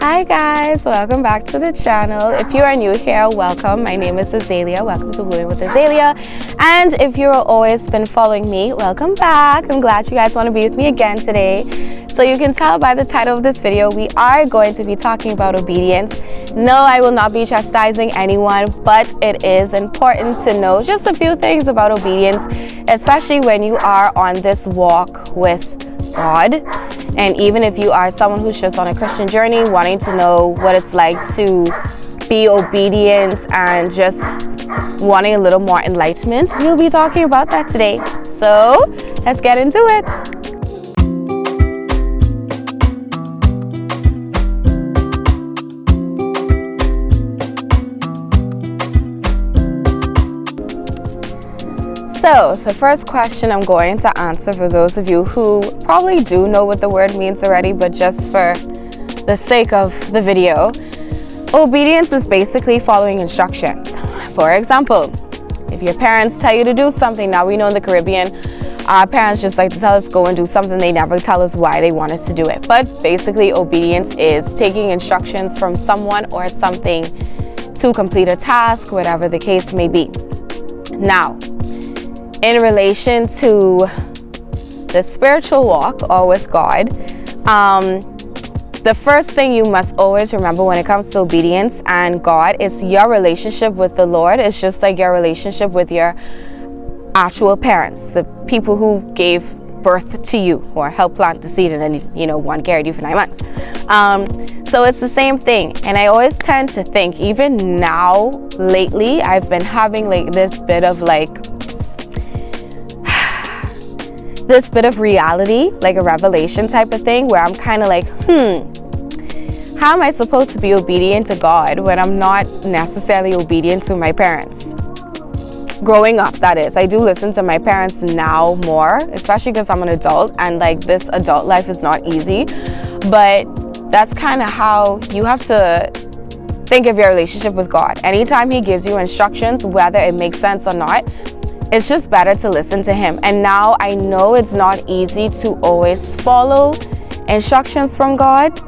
Hi guys, welcome back to the channel. If you are new here, welcome. My name is Azalea. Welcome to Bloomingwithazalea. And if you've always been following me, welcome back. I'm glad you guys want to be with me again today. So you can tell by the title of this video, we are going to be talking about obedience. No, I will not be chastising anyone, but it is important to know just a few things about obedience, especially when you are on this walk with God. And even if you are someone who's just on a Christian journey, wanting to know what it's like to be obedient and just wanting a little more enlightenment, we'll be talking about that today. So let's get into it. So the first question I'm going to answer, for those of you who probably do know what the word means already, but just for the sake of the video, obedience is basically following instructions. For example, if your parents tell you to do something, now we know in the Caribbean, our parents just like to tell us go and do something. They never tell us why they want us to do it. But basically obedience is taking instructions from someone or something to complete a task, whatever the case may be. Now, in relation to the spiritual walk or with God, the first thing you must always remember when it comes to obedience and God is your relationship with the Lord. It's just like your relationship with your actual parents, the people who gave birth to you or helped plant the seed and then, one carried you for 9 months. So it's the same thing. And I always tend to think, even now, lately, I've been having this bit of reality, like a revelation type of thing, where I'm kind of like, how am I supposed to be obedient to God when I'm not necessarily obedient to my parents? Growing up, that is. I do listen to my parents now more, especially because I'm an adult and this adult life is not easy. But that's kind of how you have to think of your relationship with God. Anytime He gives you instructions, whether it makes sense or not, it's just better to listen to Him. And now I know it's not easy to always follow instructions from God,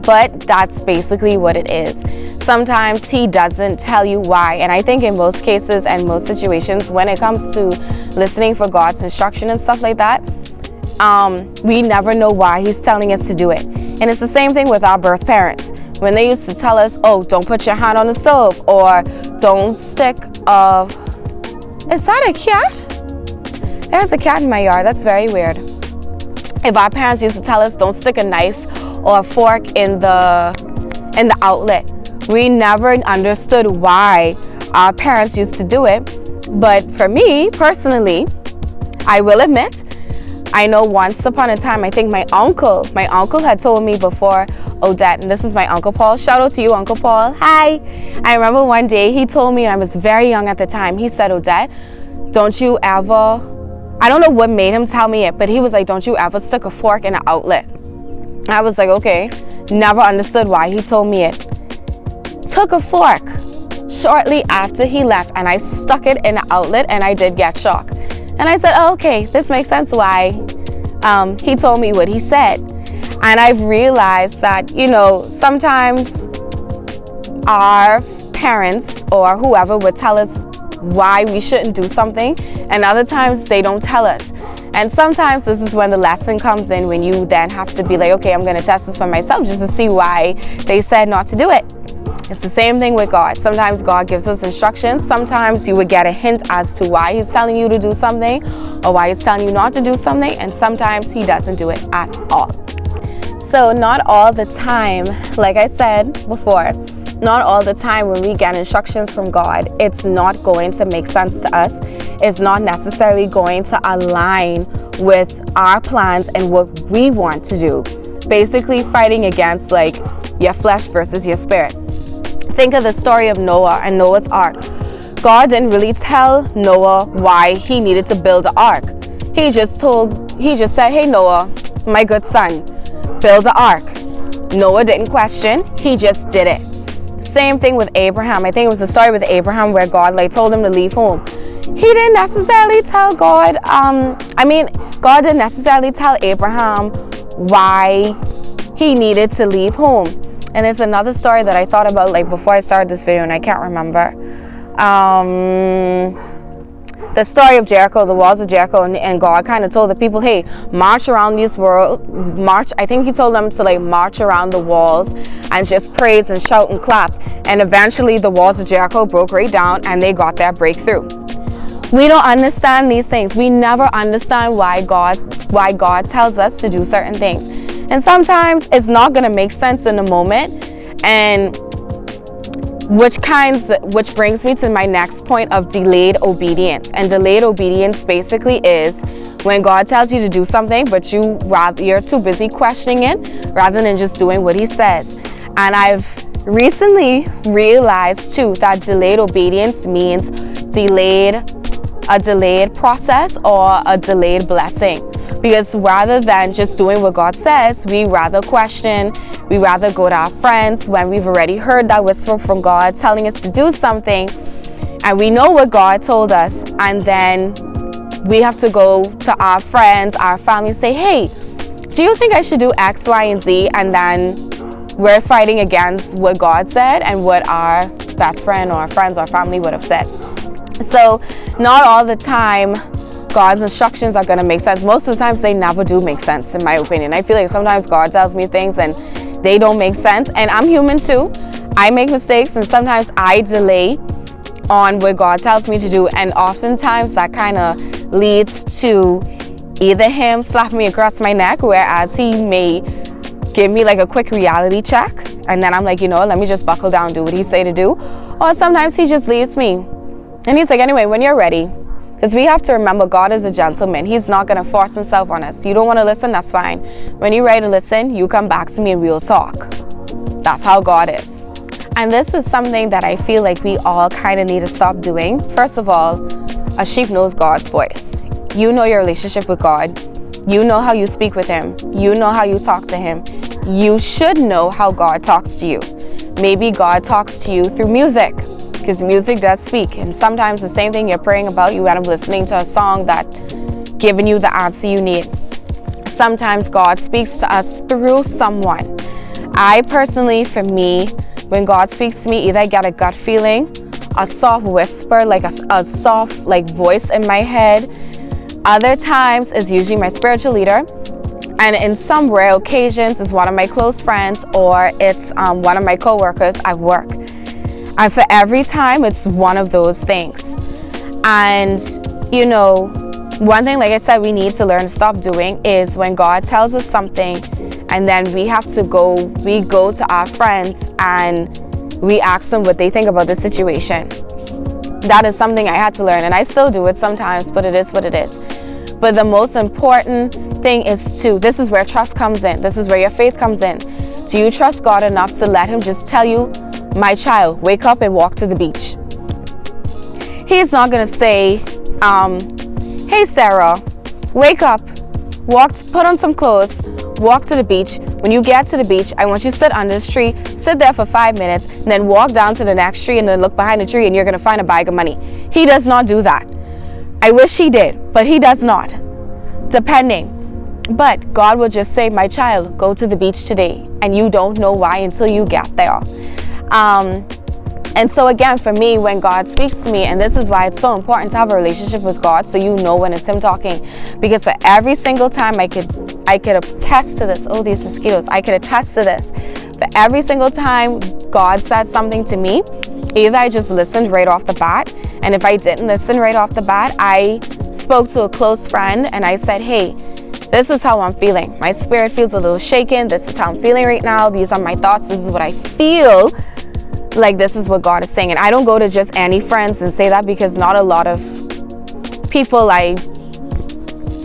but that's basically what it is. Sometimes He doesn't tell you why. And I think in most cases and most situations, when it comes to listening for God's instruction and stuff like that, we never know why He's telling us to do it. And it's the same thing with our birth parents. When they used to tell us, oh, don't put your hand on the stove, or don't stick a... Is that a cat? There's a cat in my yard. That's very weird. If our parents used to tell us don't stick a knife or a fork in the outlet, we never understood why our parents used to do it. But for me personally, I will admit, I know once upon a time, I think my uncle had told me before, Odette, and this is my Uncle Paul. Shout out to you, Uncle Paul. Hi. I remember one day he told me, and I was very young at the time, he said, Odette, don't you ever, I don't know what made him tell me it, but he was like, don't you ever stick a fork in an outlet. And I was like, okay. Never understood why he told me it. Took a fork shortly after he left, and I stuck it in an outlet, and I did get shocked. And I said, oh, okay, this makes sense why he told me what he said. And I've realized that, sometimes our parents or whoever would tell us why we shouldn't do something, and other times they don't tell us. And sometimes this is when the lesson comes in, when you then have to be like, okay, I'm going to test this for myself just to see why they said not to do it. It's the same thing with God. Sometimes God gives us instructions. Sometimes you would get a hint as to why He's telling you to do something or why He's telling you not to do something. And sometimes He doesn't do it at all. So not all the time, like I said before, not all the time when we get instructions from God, it's not going to make sense to us. It's not necessarily going to align with our plans and what we want to do. Basically fighting against your flesh versus your spirit. Think of the story of Noah and Noah's ark. God didn't really tell Noah why he needed to build an ark. He just said, hey Noah, my good son, build an ark. Noah didn't question, he just did it. Same thing with Abraham. I think it was the story with Abraham where God told him to leave home. He didn't necessarily tell God, God didn't necessarily tell Abraham why he needed to leave home. And it's another story that I thought about like before I started this video, and I can't remember. The story of Jericho, the walls of Jericho, and God kind of told the people, hey, march around these march. I think he told them to like march around the walls and just praise and shout and clap. And eventually the walls of Jericho broke right down and they got their breakthrough. We don't understand these things. We never understand why God tells us to do certain things. And sometimes it's not going to make sense in the moment. And which brings me to my next point of delayed obedience. And delayed obedience basically is when God tells you to do something, but you're too busy questioning it rather than just doing what he says. And I've recently realized too that delayed obedience means a delayed process or a delayed blessing. Because rather than just doing what God says, we rather question, we rather go to our friends when we've already heard that whisper from God telling us to do something, and we know what God told us, and then we have to go to our friends, our family, and say, hey, do you think I should do X, Y, and Z? And then we're fighting against what God said and what our best friend or our friends or family would have said. So not all the time God's instructions are going to make sense. Most of the times they never do make sense, in my opinion. I feel like sometimes God tells me things and they don't make sense. And I'm human too. I make mistakes, and sometimes I delay on what God tells me to do. And oftentimes that kind of leads to either him slap me across my neck, whereas he may give me like a quick reality check. And then I'm like, let me just buckle down, do what he say to do. Or sometimes he just leaves me. And he's like, anyway, when you're ready. Because we have to remember God is a gentleman. He's not going to force himself on us. You don't want to listen? That's fine. When you're ready to listen, you come back to me and we'll talk. That's how God is. And this is something that I feel like we all kind of need to stop doing. First of all, a sheep knows God's voice. You know your relationship with God. You know how you speak with him. You know how you talk to him. You should know how God talks to you. Maybe God talks to you through music, because music does speak. And sometimes the same thing you're praying about, you end up listening to a song that giving you the answer you need. Sometimes God speaks to us through someone. I personally, for me, when God speaks to me, either I get a gut feeling, a soft whisper, like a soft like voice in my head. Other times it's usually my spiritual leader. And in some rare occasions, it's one of my close friends, or it's one of my coworkers at work. And for every time, it's one of those things. And, one thing, like I said, we need to learn to stop doing is when God tells us something, and then we go to our friends and we ask them what they think about the situation. That is something I had to learn, and I still do it sometimes, but it is what it is. But the most important thing is this is where trust comes in. This is where your faith comes in. Do you trust God enough to let him just tell you, my child, wake up and walk to the beach? He's not going to say, hey, Sarah, wake up, put on some clothes, walk to the beach. When you get to the beach, I want you to sit under this tree, sit there for 5 minutes, and then walk down to the next tree and then look behind the tree and you're going to find a bag of money. He does not do that. I wish he did, but he does not, depending. But God will just say, my child, go to the beach today. And you don't know why until you get there. And so again, for me, when God speaks to me, and this is why it's so important to have a relationship with God, so you know when it's him talking, because for every single time I could attest to this. Oh, these mosquitoes. I could attest to this. For every single time God said something to me, either I just listened right off the bat, and if I didn't listen right off the bat, I spoke to a close friend and I said, hey, this is how I'm feeling. My spirit feels a little shaken. This is how I'm feeling right now. These are my thoughts. This is what I feel like. This is what God is saying. And I don't go to just any friends and say that, because not a lot of people I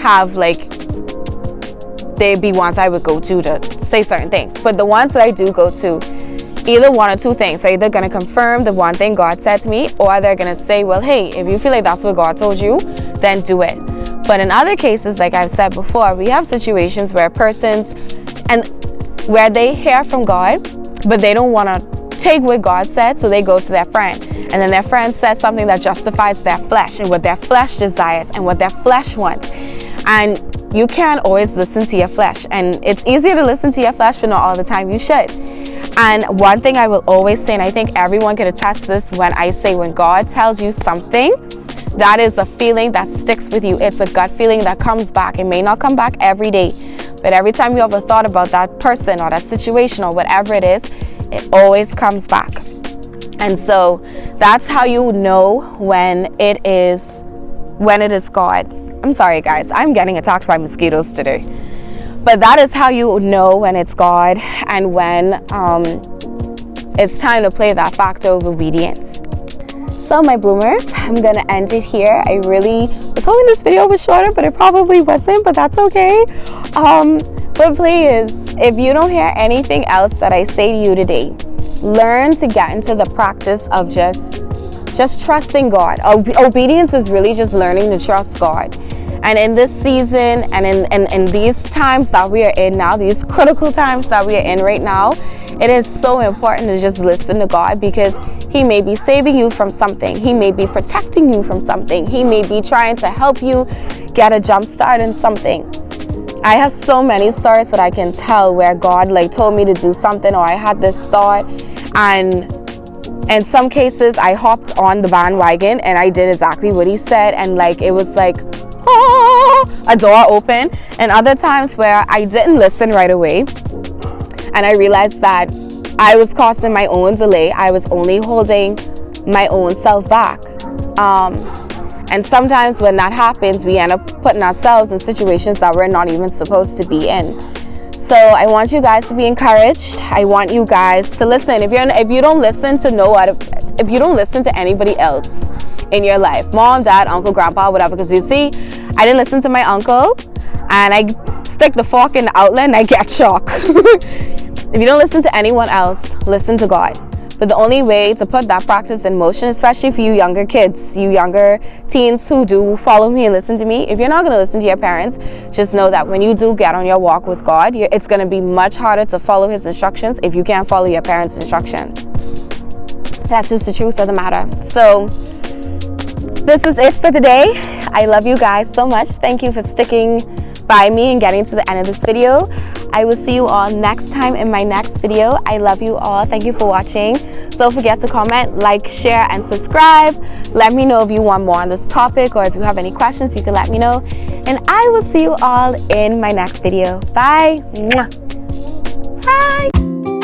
have, like, they'd be ones I would go to say certain things. But the ones that I do go to, either one or two things. They're either going to confirm the one thing God said to me, or they're going to say, well, hey, if you feel like that's what God told you, then do it. But in other cases, like I've said before, we have situations where where they hear from God, but they don't want to take what God said, so they go to their friend. And then their friend says something that justifies their flesh and what their flesh desires and what their flesh wants. And you can't always listen to your flesh. And it's easier to listen to your flesh, but not all the time you should. And one thing I will always say, and I think everyone can attest to this, when I say when God tells you something, that is a feeling that sticks with you. It's a gut feeling that comes back. It may not come back every day, but every time you have a thought about that person or that situation or whatever it is, it always comes back. And so that's how you know when it is God. I'm sorry guys, I'm getting attacked by mosquitoes today. But that is how you know when it's God and when it's time to play that factor of obedience. So my bloomers, I'm gonna end it here. I really was hoping this video was shorter, but it probably wasn't, but that's okay. But please, if you don't hear anything else that I say to you today, learn to get into the practice of just trusting God. Obedience is really just learning to trust God. And in this season and in these times that we are in now, these critical times that we are in right now, it is so important to just listen to God, because He may be saving you from something. He may be protecting you from something. He may be trying to help you get a jump start in something. I have so many stories that I can tell where God told me to do something, or I had this thought, and in some cases I hopped on the bandwagon and I did exactly what He said, and it was a door open. And other times where I didn't listen right away and I realized that I was causing my own delay. I was only holding my own self back. And sometimes when that happens, we end up putting ourselves in situations that we're not even supposed to be in. So I want you guys to be encouraged. I want you guys to listen. If you don't listen to anybody else in your life, mom, dad, uncle, grandpa, whatever, because you see, I didn't listen to my uncle, and I stick the fork in the outlet and I get shocked. If you don't listen to anyone else, listen to God. But the only way to put that practice in motion, especially for you younger kids, you younger teens who do follow me and listen to me, if you're not going to listen to your parents, just know that when you do get on your walk with God, it's going to be much harder to follow His instructions if you can't follow your parents' instructions. That's just the truth of the matter. So this is it for today. I love you guys so much. Thank you for sticking by me and getting to the end of this video. I will see you all next time in my next video. I love you all. Thank you for watching. Don't forget to comment, like, share, and subscribe. Let me know if you want more on this topic, or if you have any questions, you can let me know. And I will see you all in my next video. Bye. Mwah. Bye.